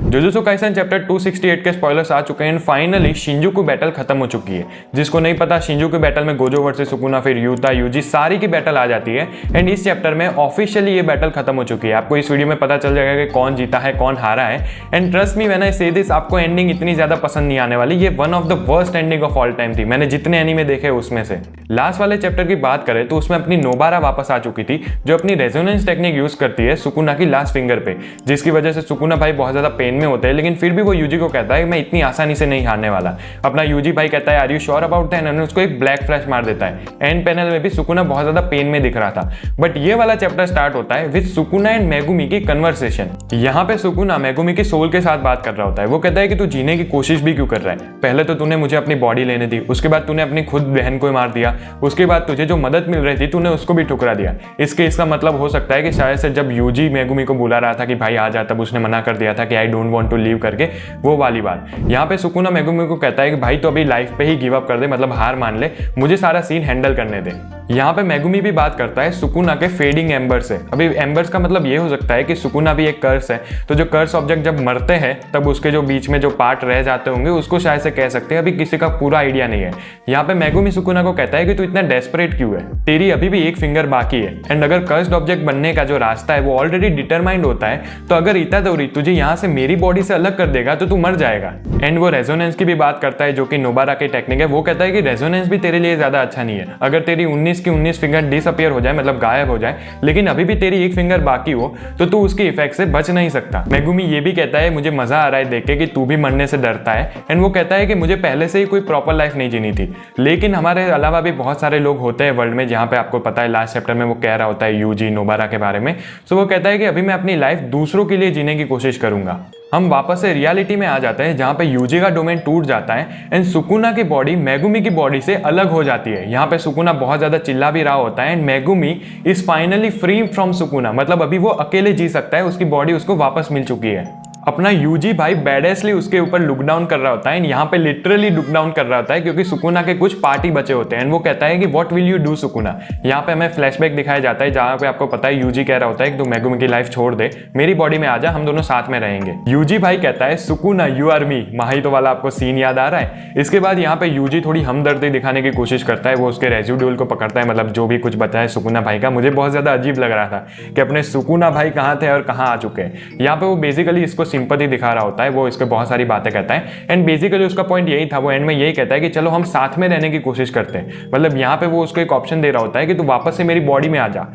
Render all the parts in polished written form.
Jujutsu Kaisen chapter 268 के spoilers आ चुके हैं एंड फाइनली शिंजुकू बैटल खत्म हो चुकी है। जिसको नहीं पता, शिंजुकू बैटल में गोजो वर्सेस सुकुना, फिर यूता, यूजी सारी की बैटल आ जाती है एंड इस चैप्टर में ऑफिशियली ये बैटल खत्म हो चुकी है। आपको इस वीडियो में पता चल जाएगा कि कौन जीता है कौन हारा है and trust me when I से दिस, आपको एंडिंग इतनी ज्यादा पसंद नहीं आने वाली। ये one of the worst ending of all time थी मैंने जितने एनीमे देखे उसमें से। लास्ट वाले चैप्टर की बात करें तो उसमें अपनी नोबारा वापस आ चुकी थी जो अपनी रेजोनेंस टेक्निक यूज करती है सुकुना की लास्ट फिंगर पे, जिसकी वजह से सुकुना भाई बहुत ज्यादा पेन में होते हैं, लेकिन फिर भी वो यूजी को कहता है मैं इतनी आसानी से नहीं हारने वाला। अपना यूजी भाई कहता है are you sure about that, and उसको एक ब्लैक फ्लैश मार देता है। एंड पैनल में भी सुकुना बहुत ज्यादा पेन में दिख रहा था। बट ये वाला चैप्टर स्टार्ट होता है विद सुकुना एंड मेगुमी की कन्वर्सेशन। यहाँ पे सुकुना मेगुमी की सोल के साथ बात कर रहा होता है। वो कहता है कि तू जीने की कोशिश भी क्यों कर रहा है, पहले तो तूने मुझे अपनी बॉडी लेने दी, उसके बाद तूने अपनी खुद बहन को मार दिया, उसके बाद तुझे जो मदद मिल रही थी तूने उसको भी ठुकरा दिया। इसका मतलब हो सकता है कि शायद से जब यूजी मेगुमी को बुला रहा था कि भाई आ जा, तब उसने मना कर दिया था कि I don't want to leave करके, वो वाली बात। यहाँ पे सुकुना मेगुमी को कहता है कि भाई तो अभी लाइफ पे ही गिव अप कर दे, मतलब हार मान ले, मुझे सारा सीन हैंडल करने दे। यहाँ पे मेगुमी भी बात करता है सुकुना के फेडिंग एम्बर से। अभी एम्बर्स का मतलब ये हो सकता है कि सुकुना भी एक कर्स है, तो जो कर्स ऑब्जेक्ट जब मरते हैं तब उसके जो बीच में जो पार्ट रह जाते होंगे उसको शायद से कह सकते हैं। अभी किसी का पूरा आइडिया नहीं है। यहाँ पे मेगुमी सुकुना को कहता है कि तू इतना डेस्परेट क्यों है, तेरी अभी भी एक फिंगर बाकी है एंड अगर कर्स्ड ऑब्जेक्ट बनने का जो रास्ता है वो ऑलरेडी डिटरमाइंड होता है, तो अगर इतादोरी तुझे यहाँ से मेरी बॉडी से अलग कर देगा तो तू मर जाएगा। एंड वो रेजोनेंस की भी बात करता है जो कि नोबारा की टेक्निक है। वो कहता है कि रेजोनेंस भी तेरे लिए ज्यादा अच्छा नहीं है। अगर तेरी 19 की 19 फिंगर डिसअपियर हो जाए, मतलब गायब हो जाए, लेकिन अभी भी तेरी एक फिंगर बाकी हो, तो तू उसके इफेक्ट से बच नहीं सकता। मेगुमी ये भी कहता है मुझे मजा आ रहा है देख के कि तू भी मरने से डरता है। एंड वो कहता है कि मुझे पहले से ही कोई प्रॉपर लाइफ नहीं जीनी थी, लेकिन हमारे अलावा भी बहुत सारे लोग होते हैं वर्ल्ड में, जहाँ पे आपको पता है लास्ट चैप्टर में वो कह रहा होता है यूजी नोबारा के बारे में। सो वो कहता है कि अभी मैं अपनी लाइफ दूसरों के लिए जीने की कोशिश करूंगा। हम वापस से रियलिटी में आ जाते हैं जहां पे यूजी का डोमेन टूट जाता है एंड सुकुना की बॉडी मेगुमी की बॉडी से अलग हो जाती है। यहाँ पे सुकुना बहुत ज्यादा चिल्ला भी रहा होता है and Megumi is finally free from Sukuna, मतलब अभी वो अकेले जी सकता है, उसकी बॉडी उसको वापस मिल चुकी है। अपना यूजी भाई बैडेसली उसके ऊपर लुक डाउन कर रहा होता है, यहाँ पे लिटरली लुक डाउन कर रहा होता है क्योंकि सुकुना के कुछ पार्टी बचे होते हैं एंड वो कहता है कि what will you do Sukuna. यहाँ पे हमें फ्लैशबैक दिखाया जाता है जहाँ पे आपको पता है यूजी कह रहा होता है कि तू मेगुमी की लाइफ छोड़ दे, मेरी बॉडी में आ जा, हम दोनों साथ में रहेंगे। यूजी भाई कहता है Sukuna you are me, Mahito वाला आपको सीन याद आ रहा है। इसके बाद यहाँ पे यूजी थोड़ी हमदर्दी दिखाने की कोशिश करता है, वो उसके रेजिड्यूल को पकड़ता है, मतलब जो भी कुछ बचा है सुकुना भाई का। मुझे बहुत ज्यादा अजीब लग रहा था कि अपने सुकुना भाई कहाँ थे और कहाँ आ चुके हैं। यहाँ पे वो बेसिकली इसको सिंपैथी दिखा रहा होता है, वो इसको बहुत सारी बातें कहता है एंड बेसिकली उसका पॉइंट यही था। वो एंड में यही कहता है कि चलो हम साथ में रहने की कोशिश करते हैं, मतलब यहाँ पे वो उसको एक ऑप्शन दे रहा होता है कि तू वापस से मेरी बॉडी में आ जा।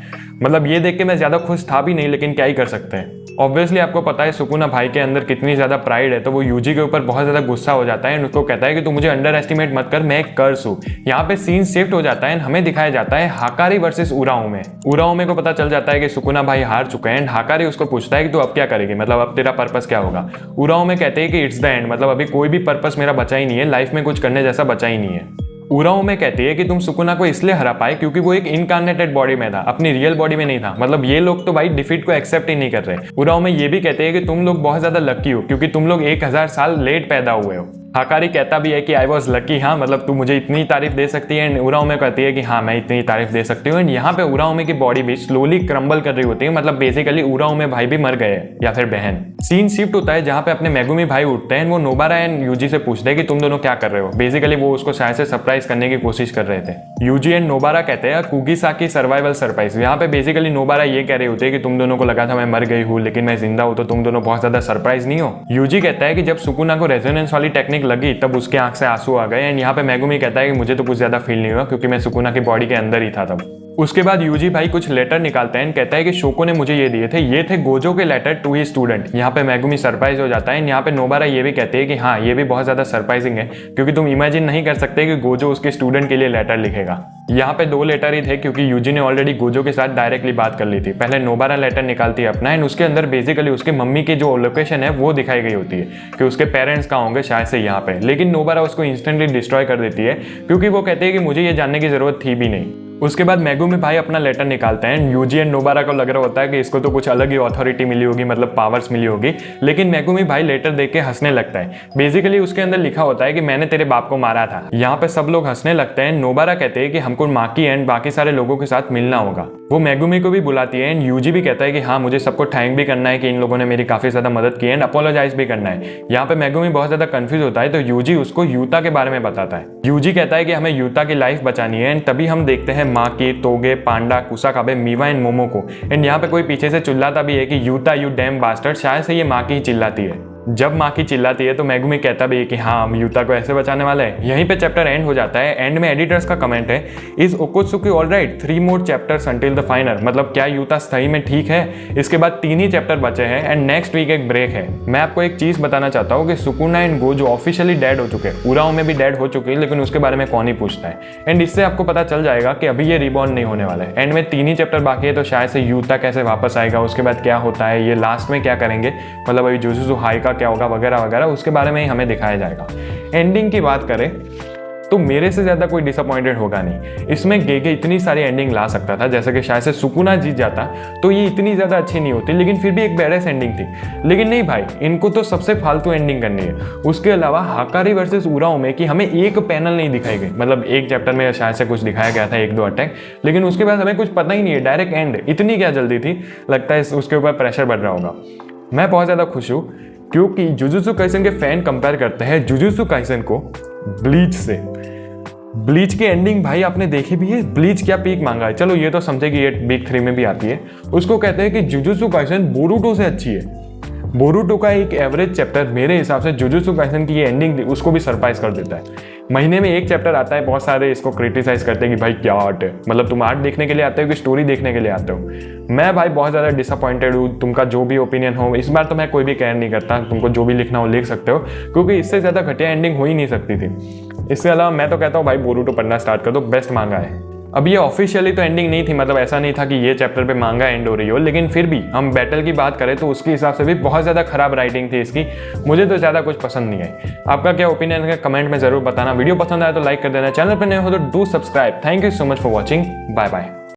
मतलब ये देख के मैं ज्यादा खुश था भी नहीं, लेकिन क्या ही कर सकते हैं। ऑब्वियसली आपको पता है सुकुना भाई के अंदर कितनी ज्यादा प्राइड है, तो वो यूजी के ऊपर बहुत ज्यादा गुस्सा हो जाता है एंड उसको कहता है कि तू मुझे अंडर एस्टिमेट मत कर, मैं एक कर्स हूँ। यहाँ पे सीन शिफ्ट हो जाता है एंड हमें दिखाया जाता है हाकारी वर्सेस उराओमे। उराओमे को पता चल जाता है कि सुकुना भाई हार चुके हैं एंड हाकारी उसको पूछता है कि तू अब क्या करेगी, मतलब अब तेरा पर्पस क्या होगा। उराओमे कहते हैं कि इट्स द एंड, मतलब अभी कोई भी पर्पस मेरा बचा ही नहीं है, लाइफ में कुछ करने जैसा बचा ही नहीं है। उराओमे कहती है कि तुम सुकुना को इसलिए हरा पाए क्योंकि वो एक इनकार्नेटेड बॉडी में था, अपनी रियल बॉडी में नहीं था। मतलब ये लोग तो भाई डिफीट को एक्सेप्ट ही नहीं कर रहे। उराओमे ये भी कहते हैं कि तुम लोग बहुत ज्यादा लकी हो क्योंकि तुम लोग 1000 साल लेट पैदा हुए हो। हाकारी कहता भी है कि आई वॉज लकी, हाँ मतलब तू मुझे इतनी तारीफ दे सकती है। एंड उराओमे कहती है कि हाँ मैं इतनी तारीफ दे सकती हूँ। एंड यहाँ पे उराओमे की बॉडी भी स्लोली क्रम्बल कर रही होती है, मतलब बेसिकली उराओमे भाई भी मर गए या फिर बहन। सीन शिफ्ट होता है जहाँ पे अपने मेगुमी भाई उठते हैं, वो नोबारा एंड यूजी से पूछते हैं कि तुम दोनों क्या कर रहे हो। बेसिकली वो उसको शायद से सरप्राइज करने की कोशिश कर रहे थे। यूजी एंड नोबारा कहते हैं कुगिसाकी सर्वाइवल सरप्राइज। यहाँ पे बेसिकली नोबारा ये कह रहे होते हैं कि तुम दोनों को लगा था मैं मर गई हूँ लेकिन मैं जिंदा हूँ, तो तुम दोनों बहुत ज्यादा सरप्राइज नहीं हो। यूजी कहता है कि जब सुकुना को रेजोनेंस वाली टेक्निक लगी तब उसके आंख से आंसू आ गए एंड यहाँ पे मेगुमी कहता है कि मुझे तो कुछ ज्यादा फील नहीं हुआ क्योंकि मैं सुकुना की बॉडी के अंदर ही था तब। उसके बाद यूजी भाई कुछ लेटर निकालते हैं, कहता है कि शोको ने मुझे ये दिए थे, ये थे गोजो के लेटर टू ही स्टूडेंट। यहाँ पे मेगुमी सरप्राइज हो जाता है। यहाँ पे नोबारा ये भी कहते हैं कि हाँ ये भी बहुत ज्यादा सरप्राइजिंग है क्योंकि तुम इमेजिन नहीं कर सकते कि गोजो उसके स्टूडेंट के लिए लेटर लिखेगा। यहाँ पे 2 लेटर ही थे क्योंकि यूजी ने ऑलरेडी गोजो के साथ डायरेक्टली बात कर ली थी। पहले नोबारा लेटर निकालती है अपना एंड उसके अंदर बेसिकली उसके मम्मी की जो लोकेशन है वो दिखाई गई होती है कि उसके पेरेंट्स कहाँ होंगे, शायद से यहाँ पे। लेकिन नोबारा उसको इंस्टेंटली डिस्ट्रॉय कर देती है क्योंकि वो कहते हैं कि मुझे ये जानने की जरूरत थी भी नहीं। उसके बाद मेगुमी भाई अपना लेटर निकालते हैं। यूजी एंड नोबारा को लग रहा होता है कि इसको तो कुछ अलग ही अथॉरिटी मिली होगी, मतलब पावर्स मिली होगी, लेकिन मेगुमी भाई लेटर देख के हंसने लगता है। बेसिकली उसके अंदर लिखा होता है कि मैंने तेरे बाप को मारा था। यहाँ पे सब लोग हंसने लगते हैं। नोबारा कहते हैं कि हमको माकी एंड बाकी सारे लोगों के साथ मिलना होगा। वो मेगुमी को भी बुलाती है एंड यूजी भी कहता है कि हाँ, मुझे सबको थैंक भी करना है कि इन लोगों ने मेरी काफी ज्यादा मदद की एंड अपोलोजाइज भी करना है। यहाँ पे मेगुमी बहुत ज्यादा कंफ्यूज होता है तो यूजी उसको यूता के बारे में बताता है। यूजी कहता है कि हमें यूता की लाइफ बचानी है एंड तभी हम देखते हैं माकी, तोगे, पांडा, कुसाकाबे, मीवा एंड मोमो को। एंड यहाँ पे कोई पीछे से चिल्लाता भी है कि यूता यू डैम बास्टर्ड। शायद से ये माकी ही चिल्लाती है। जब माकी चिल्लाती है तो मेगुमी कहता भी है कि हाँ, हम यूता को ऐसे बचाने वाले हैं। यहीं पे चैप्टर एंड हो जाता है। एंड में एडिटर्स का कमेंट है, is Okotsuki alright, 3 more chapters until the final. मतलब क्या यूता सही में ठीक है? इसके बाद 3 ही चैप्टर बचे हैं एंड नेक्स्ट वीक एक ब्रेक है। मैं आपको एक चीज बताना चाहता हूँ कि Sukuna and Gojo officially dead हो चुके हैं। उराओ में भी डेड हो चुके हैं, लेकिन उसके बारे में कौन ही पूछता है। एंड इससे आपको पता चल जाएगा कि अभी ये रिबॉर्न नहीं होने वाला है। एंड में 3 ही चैप्टर बाकी है, तो शायद से यूता कैसे वापस आएगा, उसके बाद क्या होता है, ये लास्ट में क्या करेंगे, मतलब अभी जुजुत्सु हाई का क्या होगा वगैरह, उसके बारे में ही हमें दिखाया जाएगा। एंडिंग की बात करें तो मेरे से ज्यादा कोई डिसअपॉइंटेड होगा नहीं। इसमें गेगे इतनी सारी एंडिंग ला सकता था, जैसे कि शायद से सुकुना जीत जाता तो ये इतनी ज्यादा अच्छी नहीं होती, लेकिन फिर भी एक बैलेंस एंडिंग थी। लेकिन नहीं भाई, इनको तो सबसे फालतू एंडिंग करनी है। उसके अलावा हाकारी वर्सेस उराओ में कि हमें एक पैनल नहीं दिखाई गई, मतलब एक चैप्टर में शायद से कुछ दिखाया गया था, 1-2 अटैक, लेकिन उसके बाद हमें कुछ पता ही नहीं है, डायरेक्ट एंड। इतनी क्या जल्दी थी, लगता है उसके ऊपर प्रेशर बढ़ रहा होगा। मैं बहुत ज्यादा खुश हूँ क्योंकि जुजुत्सु काइसेन के फैन कंपेयर करते हैं जुजुत्सु काइसेन को ब्लीच से। ब्लीच की एंडिंग भाई आपने देखी भी है? ब्लीच क्या पीक मांगा है, चलो ये तो समझे कि ये बिग 3 में भी आती है। उसको कहते हैं कि जुजुत्सु काइसेन बोरुटो से अच्छी है। बोरुटो का एक एवरेज चैप्टर मेरे हिसाब से जुजुत्सु काइसेन की ये एंडिंग थी, उसको भी सरप्राइज कर देता है। महीने में एक चैप्टर आता है, बहुत सारे इसको क्रिटिसाइज करते हैं कि भाई क्या आर्ट है, मतलब तुम आर्ट देखने के लिए आते हो कि स्टोरी देखने के लिए आते हो। मैं भाई बहुत ज़्यादा डिसअपॉइंटेड हूँ। तुमका जो भी ओपिनियन हो, इस बार तो मैं कोई भी केयर नहीं करता, तुमको जो भी लिखना हो लिख सकते हो, क्योंकि इससे ज़्यादा घटिया एंडिंग हो ही नहीं सकती थी। इसके अलावा मैं तो कहता हूँ भाई बोरुटो पढ़ना स्टार्ट कर दो, बेस्ट मांगा है। अब ये ऑफिशियली तो एंडिंग नहीं थी, मतलब ऐसा नहीं था कि ये चैप्टर पे मांगा एंड हो रही हो, लेकिन फिर भी हम बैटल की बात करें तो उसके हिसाब से भी बहुत ज़्यादा खराब राइटिंग थी इसकी। मुझे तो ज़्यादा कुछ पसंद नहीं आई। आपका क्या ओपिनियन है कमेंट में ज़रूर बताना। वीडियो पसंद आया तो लाइक कर देना, चैनल पर नए हो तो do subscribe. Thank you so much for watching, bye bye.